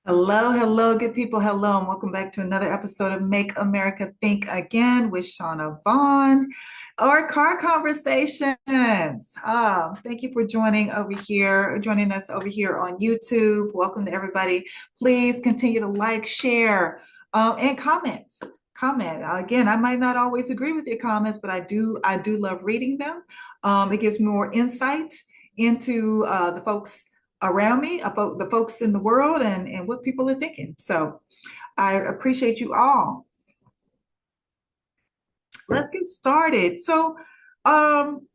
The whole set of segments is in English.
Hello, hello, good people. Hello, and welcome back to another episode of Make America Think Again with Shauna Vaughn, or Car Conversations. Thank you for joining us over here on YouTube. Welcome to everybody. Please continue to like, share, and comment. Comment. Again, I might not always agree with your comments, but I do love reading them. It gives me more insight into the folks around me, about the folks in the world and what people are thinking. So I appreciate you all. Let's get started. Um,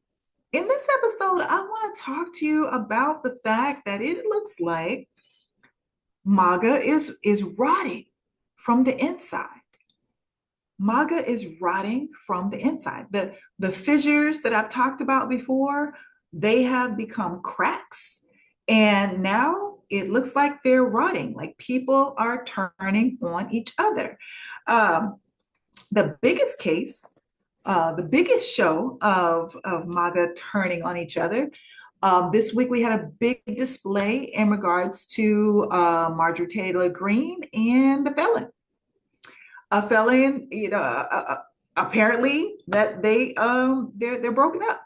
in this episode, I want to talk to you about the fact that it looks like MAGA is rotting from the inside. MAGA is rotting from the inside. The fissures that I've talked about before, they have become cracks. And now it looks like they're rotting, like people are turning on each other. Um, the biggest case, the biggest show of MAGA turning on each other. This week we had a big display in regards to Marjorie Taylor Greene and the felon. A felon, apparently that they're broken up.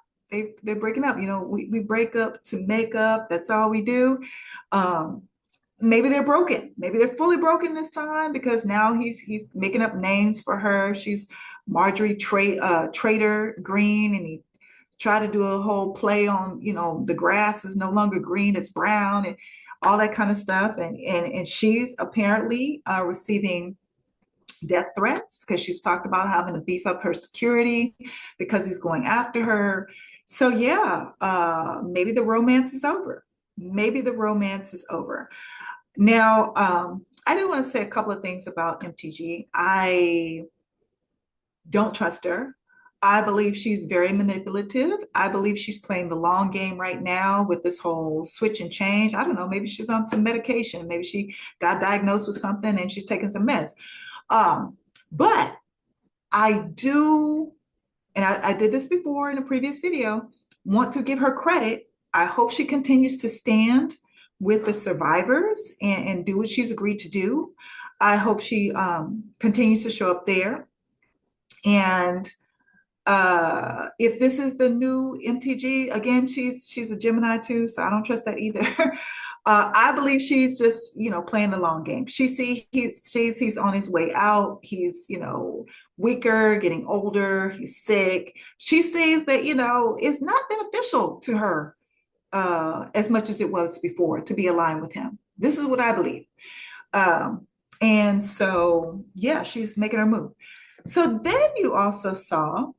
They're breaking up. We break up to make up. That's all we do. Um, Maybe they're broken. Maybe they're fully broken this time because now he's making up names for her. She's Marjorie Trader Green, and he tried to do a whole play on, the grass is no longer green, it's brown, and all that kind of stuff. And she's apparently receiving death threats because she's talked about having to beef up her security because he's going after her. So yeah, maybe the romance is over. Maybe the romance is over. Now, I do want to say a couple of things about MTG. I don't trust her. I believe she's very manipulative. I believe she's playing the long game right now with this whole switch and change. I don't know, maybe she's on some medication. Maybe she got diagnosed with something and she's taking some meds. But I do, and I did this before in a previous video, want to give her credit. I hope she continues to stand with the survivors and do what she's agreed to do. I hope she continues to show up there. And if this is the new MTG, again, she's a Gemini too, so I don't trust that either. I believe she's just, playing the long game. He's on his way out. He's, weaker, getting older. He's sick. She sees that, it's not beneficial to her as much as it was before to be aligned with him. This is what I believe. And so, yeah, she's making her move. So then you also saw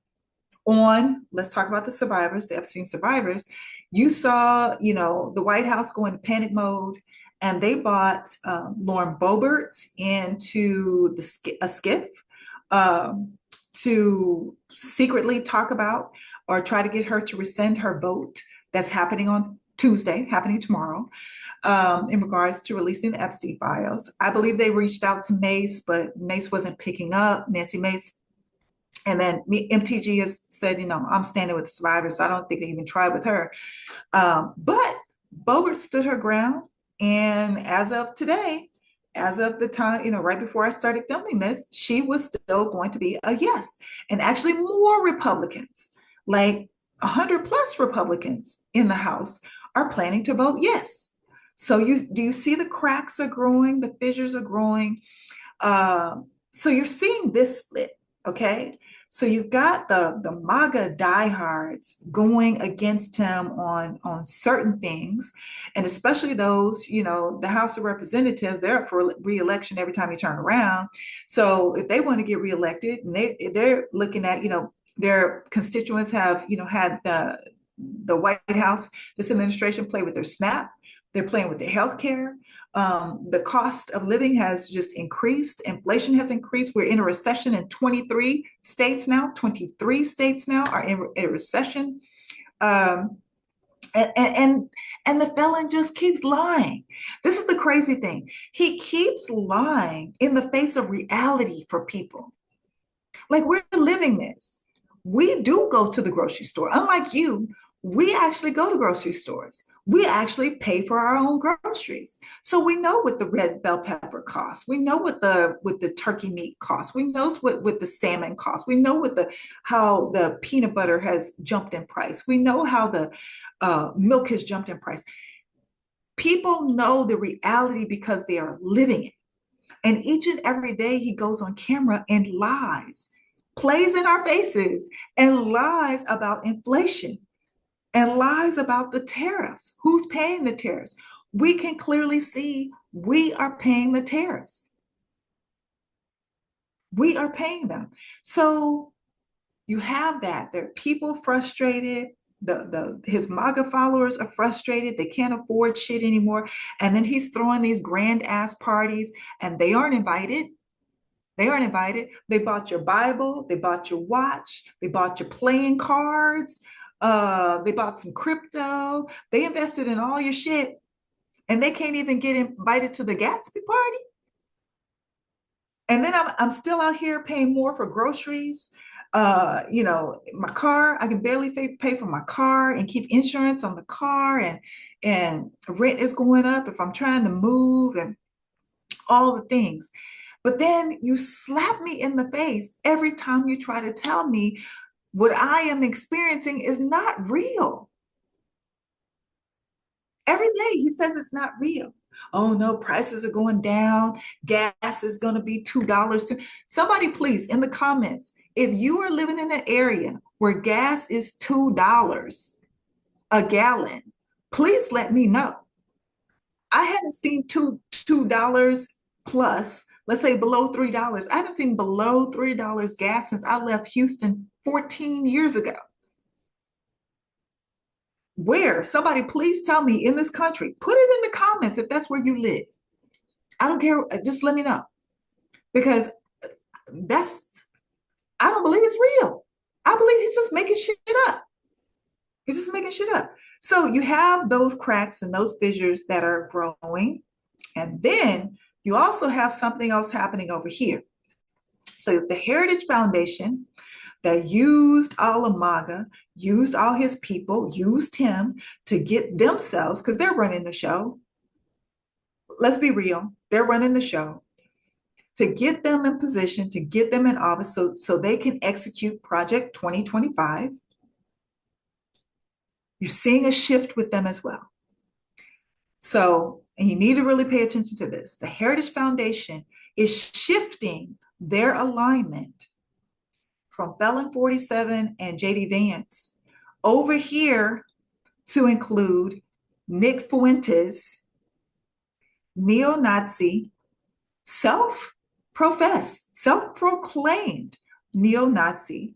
let's talk about the survivors, the Epstein survivors. You saw, the White House go into panic mode, and they bought Lauren Boebert into a skiff to secretly talk about or try to get her to rescind her vote that's happening on Tuesday, happening tomorrow, in regards to releasing the Epstein files. I believe they reached out to Mace, but Mace wasn't picking up, Nancy Mace. And then MTG has said, I'm standing with the survivors, so I don't think they even tried with her. But Boebert stood her ground. And as of today, as of the time, right before I started filming this, she was still going to be a yes. And actually more Republicans, like 100 plus Republicans in the House, are planning to vote yes. So do you see the cracks are growing, the fissures are growing? So you're seeing this split, okay? So you've got the MAGA diehards going against him on certain things, and especially those, the House of Representatives, they're up for re-election every time you turn around. So if they want to get reelected, and they're looking at, their constituents have, had the White House, this administration play with their SNAP, they're playing with their health care. The cost of living has just increased. Inflation has increased. We're in a recession in 23 states now. 23 states now are in a recession. And the felon just keeps lying. This is the crazy thing. He keeps lying in the face of reality for people. Like, we're living this. We do go to the grocery store. Unlike you, we actually go to grocery stores. We actually pay for our own groceries. So we know what the red bell pepper costs. We know what the turkey meat costs. We know what the salmon costs. We know what the how the peanut butter has jumped in price. We know how the milk has jumped in price. People know the reality because they are living it. And each and every day he goes on camera and lies, plays in our faces, and lies about inflation and lies about the tariffs. Who's paying the tariffs? We can clearly see we are paying the tariffs. We are paying them. So you have that. There are people frustrated. The his MAGA followers are frustrated. They can't afford shit anymore. And then he's throwing these grand ass parties, and they aren't invited. They aren't invited. They bought your Bible, they bought your watch, they bought your playing cards, they bought some crypto, they invested in all your shit, and they can't even get invited to the Gatsby party. And then I'm still out here paying more for groceries. My car, I can barely pay for my car and keep insurance on the car, and rent is going up if I'm trying to move and all the things. But then you slap me in the face every time you try to tell me what I am experiencing is not real. Every day he says it's not real. Oh no, prices are going down. Gas is going to be $2 soon. Somebody, please, in the comments, if you are living in an area where gas is $2 a gallon, please let me know. I haven't seen $2 plus, let's say below $3. I haven't seen below $3 gas since I left Houston 14 years ago. Where? Somebody please tell me in this country. Put it in the comments if that's where you live. I don't care. Just let me know. Because that's, I don't believe it's real. I believe he's just making shit up. He's just making shit up. So you have those cracks and those fissures that are growing. And then you also have something else happening over here. So the Heritage Foundation that used all of MAGA, used all his people, used him to get themselves, because they're running the show. Let's be real, they're running the show to get them in position, to get them in office so they can execute Project 2025. You're seeing a shift with them as well. So, and you need to really pay attention to this. The Heritage Foundation is shifting their alignment from Felon 47 and JD Vance over here to include Nick Fuentes, neo-Nazi, self-professed, self-proclaimed neo-Nazi,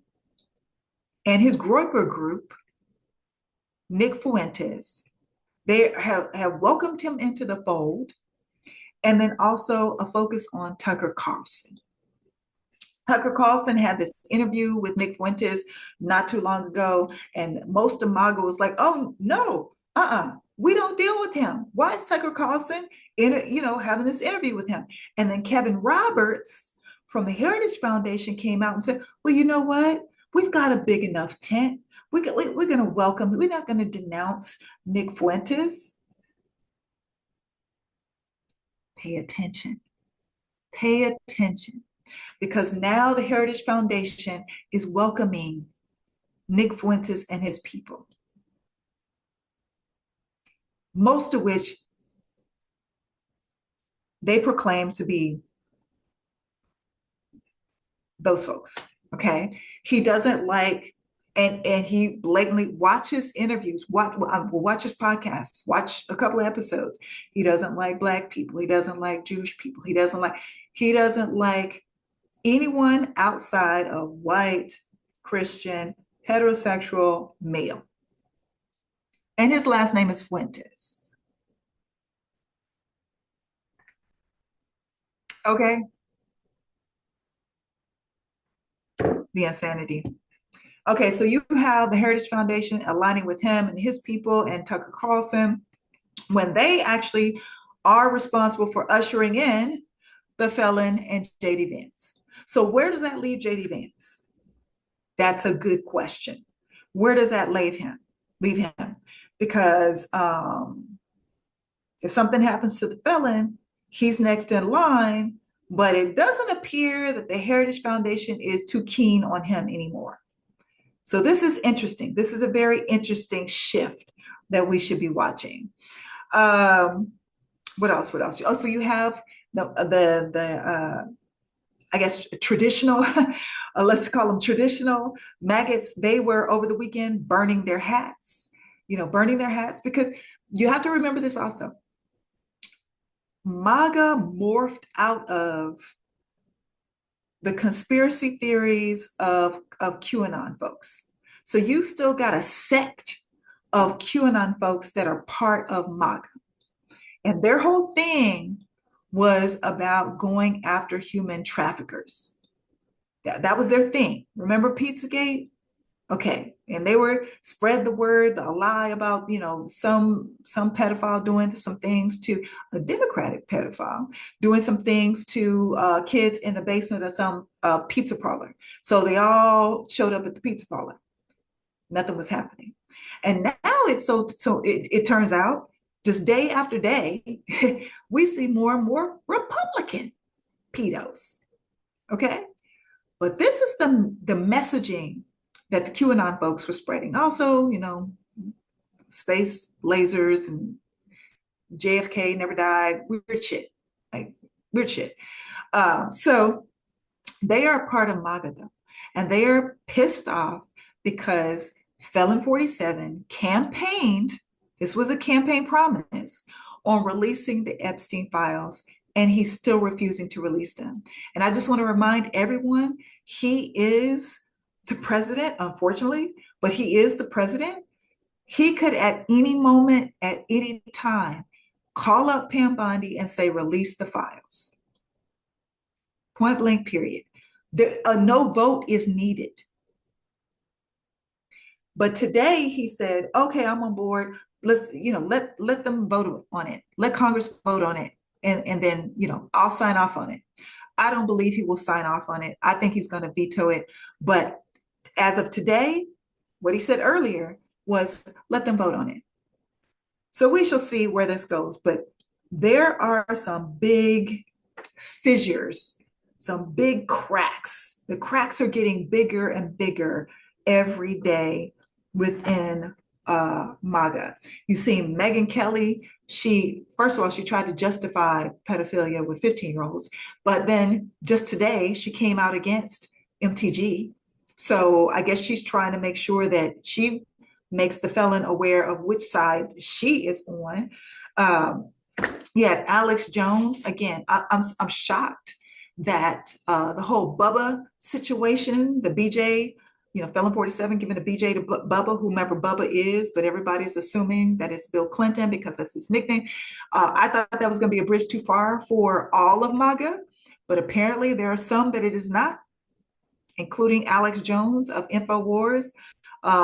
and his Groyper group, Nick Fuentes. They have welcomed him into the fold, and then also a focus on Tucker Carlson. Tucker Carlson had this interview with Nick Fuentes not too long ago, and most of MAGA was like, "Oh no, we don't deal with him. Why is Tucker Carlson having this interview with him?" And then Kevin Roberts from the Heritage Foundation came out and said, "Well, you know what? We've got a big enough tent. We're going to welcome. We're not going to denounce Nick Fuentes." Pay attention. Pay attention. Because now the Heritage Foundation is welcoming Nick Fuentes and his people, most of which they proclaim to be those folks. Okay. He doesn't like, and he blatantly watches interviews, watch his podcasts, watch a couple of episodes. He doesn't like Black people. He doesn't like Jewish people. He doesn't like anyone outside of white, Christian, heterosexual, male. And his last name is Fuentes. Okay? The insanity. Okay, so you have the Heritage Foundation aligning with him and his people and Tucker Carlson when they actually are responsible for ushering in the felon and JD Vance. So where does that leave JD Vance? That's a good question. Where does that leave him? because if something happens to the felon, he's next in line, but it doesn't appear that the Heritage Foundation is too keen on him anymore. So this is interesting. This is a very interesting shift that we should be watching. Um, what else? What else? Oh, so you have the I guess traditional, let's call them traditional maggots. They were over the weekend burning their hats, burning their hats, because you have to remember this also. MAGA morphed out of the conspiracy theories of QAnon folks. So you've still got a sect of QAnon folks that are part of MAGA. And their whole thing was about going after human traffickers. That was their thing. Remember Pizzagate? Okay. And they were spread the word, the lie about, some pedophile doing some things to a Democratic pedophile, doing some things to kids in the basement of some pizza parlor. So they all showed up at the pizza parlor. Nothing was happening. And now it turns out just day after day, we see more and more Republican pedos. Okay. But this is the messaging that the QAnon folks were spreading. Also, space lasers and JFK never died. Weird shit. Like weird shit. So they are part of MAGA though. And they are pissed off because Felon 47 campaigned, this was a campaign promise, on releasing the Epstein files, and he's still refusing to release them. And I just want to remind everyone, he is the president, unfortunately, but he is the president. He could at any moment, at any time, call up Pam Bondi and say, release the files. Point blank, period. No vote is needed. But today he said, okay, I'm on board. Let's, let them vote on it. Let Congress vote on it. And then, I'll sign off on it. I don't believe he will sign off on it. I think he's going to veto it. But as of today, what he said earlier was let them vote on it. So we shall see where this goes. But there are some big fissures, some big cracks. The cracks are getting bigger and bigger every day within MAGA. You see Megyn Kelly, first of all, she tried to justify pedophilia with 15-year-olds, but then just today she came out against MTG. So I guess she's trying to make sure that she makes the felon aware of which side she is on. Yeah, Alex Jones, again, I'm shocked that the whole Bubba situation, the BJ, Felon 47 giving a BJ to Bubba, whomever Bubba is, but everybody's assuming that it's Bill Clinton because that's his nickname. I thought that was going to be a bridge too far for all of MAGA, but apparently there are some that it is not, including Alex Jones of InfoWars.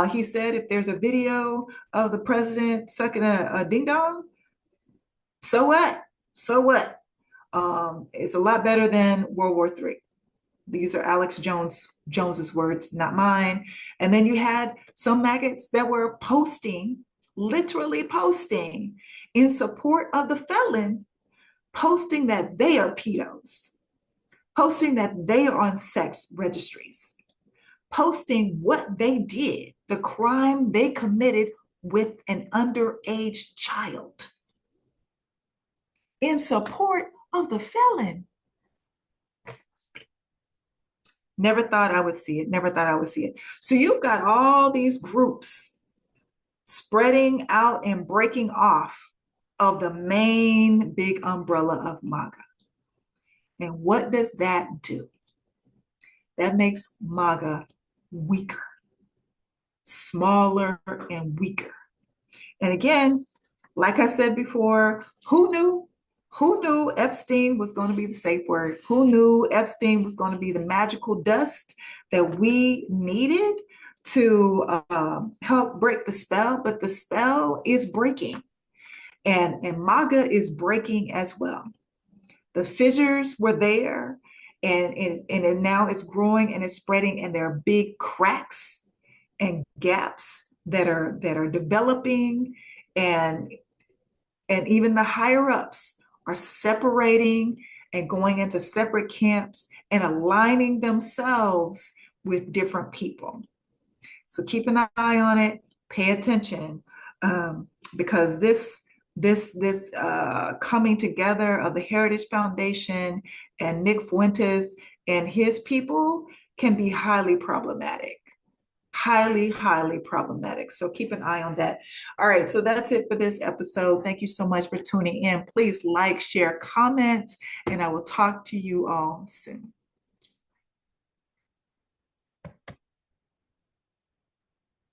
He said if there's a video of the president sucking a ding dong, so what? So what? It's a lot better than World War III. These are Alex Jones's words, not mine. And then you had some maggots that were literally posting in support of the felon, posting that they are pedos, posting that they are on sex registries, posting what they did, the crime they committed with an underage child in support of the felon. Never thought I would see it. Never thought I would see it. So you've got all these groups spreading out and breaking off of the main big umbrella of MAGA. And what does that do? That makes MAGA weaker, smaller and weaker. And again, like I said before, who knew? Who knew Epstein was going to be the safe word? Who knew Epstein was going to be the magical dust that we needed to help break the spell? But the spell is breaking, and MAGA is breaking as well. The fissures were there, and now it's growing and it's spreading, and there are big cracks and gaps that are developing. and even the higher ups are separating and going into separate camps and aligning themselves with different people. So keep an eye on it, pay attention, because this coming together of the Heritage Foundation and Nick Fuentes and his people can be highly problematic. Highly, highly problematic. So keep an eye on that. All right, so that's it for this episode. Thank you so much for tuning in. Please like, share, comment, and I will talk to you all soon.